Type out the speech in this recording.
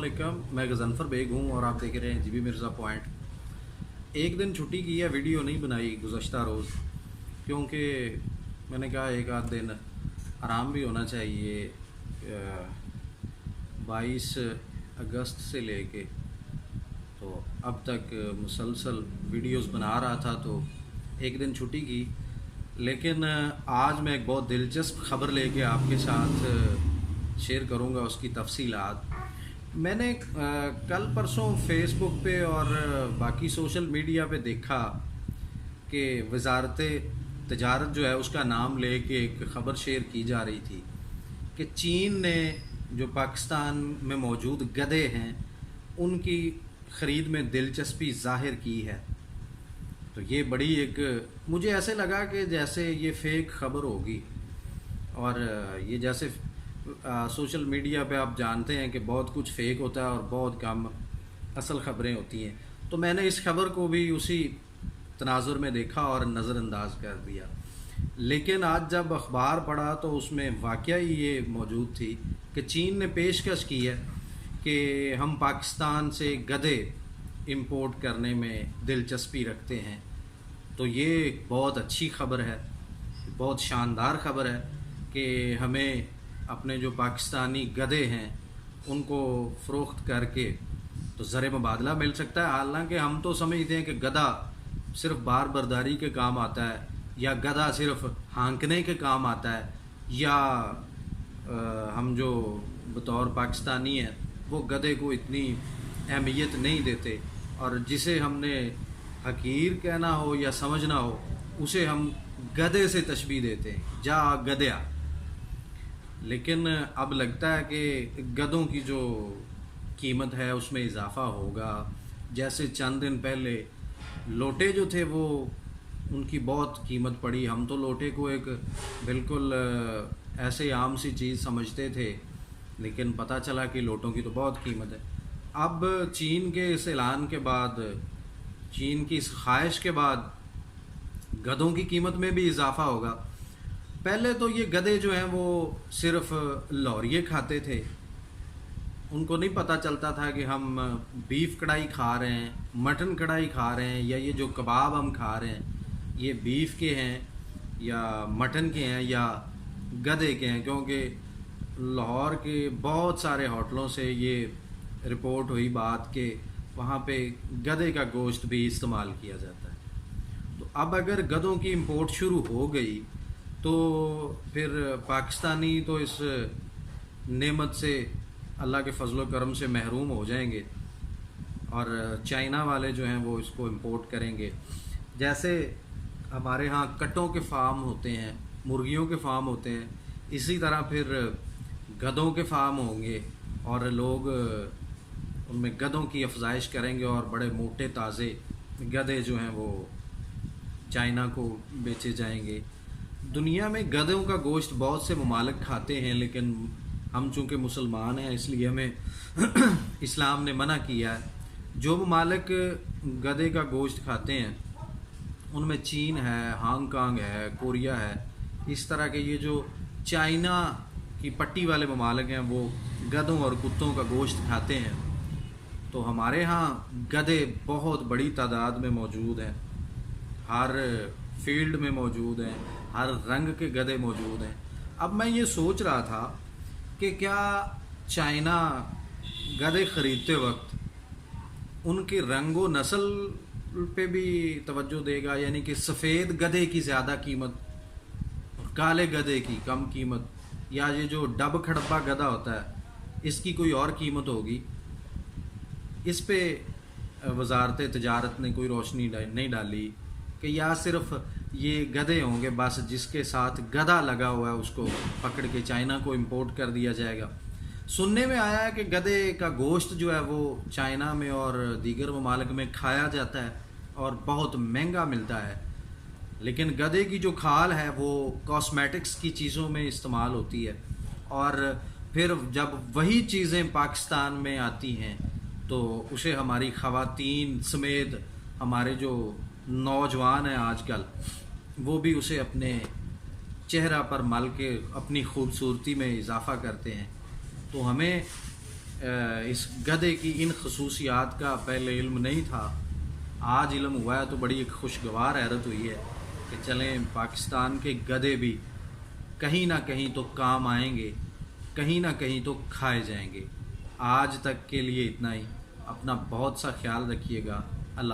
अस्सलामुअलैकुम, मैं गज़नफ़र बेग हूँ और आप देख रहे हैं जीबी मिर्ज़ा पॉइंट। एक दिन छुट्टी की है, वीडियो नहीं बनाई गुज़श्ता रोज़, क्योंकि मैंने कहा एक आध दिन आराम भी होना चाहिए। 22 अगस्त से लेके तो अब तक मुसलसल वीडियोस बना रहा था, तो एक दिन छुट्टी की। लेकिन आज मैं एक बहुत दिलचस्प ख़बर लेके आपके साथ शेयर करूंगा, उसकी तफसीलात। मैंने कल परसों फेसबुक पे और बाकी सोशल मीडिया पे देखा कि वजारत तजारत जो है उसका नाम लेके एक ख़बर शेयर की जा रही थी कि चीन ने जो पाकिस्तान में मौजूद गधे हैं उनकी ख़रीद में दिलचस्पी ज़ाहिर की है। तो ये बड़ी एक, मुझे ऐसे लगा कि जैसे ये फ़ेक ख़बर होगी, और ये जैसे सोशल मीडिया पे आप जानते हैं कि बहुत कुछ फ़ेक होता है और बहुत कम असल ख़बरें होती हैं। तो मैंने इस ख़बर को भी उसी तनाजुर में देखा और नज़रअंदाज कर दिया। लेकिन आज जब अखबार पढ़ा तो उसमें वाक़या ही ये मौजूद थी कि चीन ने पेशकश की है कि हम पाकिस्तान से गधे इंपोर्ट करने में दिलचस्पी रखते हैं। तो ये एक बहुत अच्छी ख़बर है, बहुत शानदार ख़बर है कि हमें अपने जो पाकिस्तानी गधे हैं उनको फ़रोख्त करके तो ज़र मुबादला मिल सकता है। हालांकि हम तो समझते हैं कि गधा सिर्फ बार बर्दारी के काम आता है, या गधा सिर्फ हाँकने के काम आता है, या हम जो बतौर पाकिस्तानी हैं वो गधे को इतनी अहमियत नहीं देते, और जिसे हमने हकीर कहना हो या समझना हो उसे हम गधे से तशबीह देते हैं, जा गधया। लेकिन अब लगता है कि गधों की जो कीमत है उसमें इजाफ़ा होगा। जैसे चंद दिन पहले लोटे जो थे वो उनकी बहुत कीमत पड़ी। हम तो लोटे को एक बिल्कुल ऐसे आम सी चीज़ समझते थे, लेकिन पता चला कि लोटों की तो बहुत कीमत है। अब चीन के इस ऐलान के बाद, चीन की इस ख्वाहिश के बाद गधों की कीमत में भी इजाफ़ा होगा। पहले तो ये गधे जो हैं वो सिर्फ लौरिये खाते थे, उनको नहीं पता चलता था कि हम बीफ कढ़ाई खा रहे हैं, मटन कढ़ाई खा रहे हैं, या ये जो कबाब हम खा रहे हैं ये बीफ के हैं या मटन के हैं या गधे के हैं। क्योंकि लाहौर के बहुत सारे होटलों से ये रिपोर्ट हुई बात कि वहाँ पे गधे का गोश्त भी इस्तेमाल किया जाता है। तो अब अगर गधों की इंपोर्ट शुरू हो गई तो फिर पाकिस्तानी तो इस नेमत से, अल्लाह के फजल करम से महरूम हो जाएंगे, और चाइना वाले जो हैं वो इसको इंपोर्ट करेंगे। जैसे हमारे यहाँ कट्टों के फार्म होते हैं, मुर्गियों के फार्म होते हैं, इसी तरह फिर गधों के फार्म होंगे और लोग उनमें गधों की अफजाइश करेंगे और बड़े मोटे ताज़े गधे जो हैं वो चाइना को बेचे जाएंगे। दुनिया में गधों का गोश्त बहुत से ममालिक खाते हैं, लेकिन हम चूँकि मुसलमान हैं इसलिए हमें इस्लाम ने मना किया है। जो ममालिक गधे का गोश्त खाते हैं उनमें चीन है, हांगकांग है, कोरिया है। इस तरह के ये जो चाइना की पट्टी वाले ममालिक हैं वो गधों और कुत्तों का गोश्त खाते हैं। तो हमारे यहाँ गधे बहुत बड़ी तादाद में मौजूद हैं, हर फील्ड में मौजूद हैं, हर रंग के गधे मौजूद हैं। अब मैं ये सोच रहा था कि क्या चाइना गधे ख़रीदते वक्त उनके रंगो नस्ल पे भी तवज्जो देगा, यानी कि सफ़ेद गधे की ज़्यादा कीमत और काले गधे की कम कीमत, या ये जो डब खड़ब्बा गधा होता है इसकी कोई और कीमत होगी। इस पे वजारत तजारत ने कोई रोशनी नहीं डाली कि या सिर्फ ये गधे होंगे बस, जिसके साथ गधा लगा हुआ है उसको पकड़ के चाइना को इंपोर्ट कर दिया जाएगा। सुनने में आया है कि गधे का गोश्त जो है वो चाइना में और दीगर ममालिक में खाया जाता है और बहुत महंगा मिलता है, लेकिन गधे की जो खाल है वो कॉस्मेटिक्स की चीज़ों में इस्तेमाल होती है, और फिर जब वही चीज़ें पाकिस्तान में आती हैं तो उसे हमारी ख़वातीन समेत हमारे जो नौजवान हैं आजकल वो भी उसे अपने चेहरा पर मल के अपनी खूबसूरती में इजाफ़ा करते हैं। तो हमें اس گدھے کی ان خصوصیات کا پہلے علم نہیں تھا، آج علم ہوا ہے تو بڑی ایک خوشگوار حیرت ہوئی ہے کہ چلیں پاکستان کے گدھے بھی کہیں نہ کہیں تو کام آئیں گے، کہیں نہ کہیں تو کھائے جائیں گے۔ آج تک کے لیے اتنا ہی، اپنا بہت سا خیال رکھیے گا۔